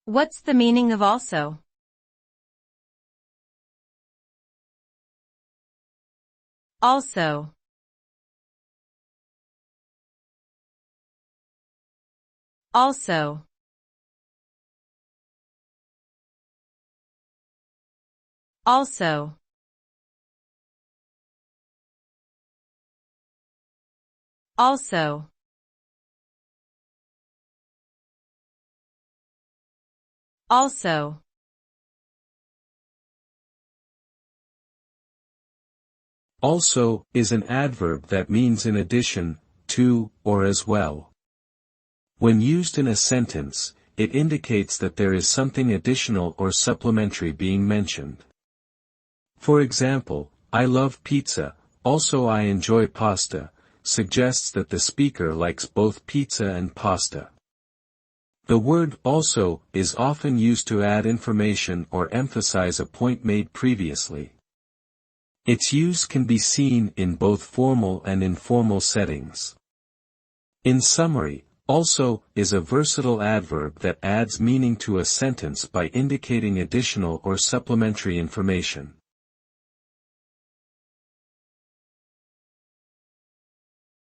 What's the meaning of also? Also. Also. Also. Also. Also. Also is an adverb that means in addition to, or as well. When used in a sentence, it indicates that there is something additional or supplementary being mentioned. For example, I love pizza, also I enjoy pasta, suggests that the speaker likes both pizza and pasta. The word also is often used to add information or emphasize a point made previously. Its use can be seen in both formal and informal settings. In summary, also is a versatile adverb that adds meaning to a sentence by indicating additional or supplementary information.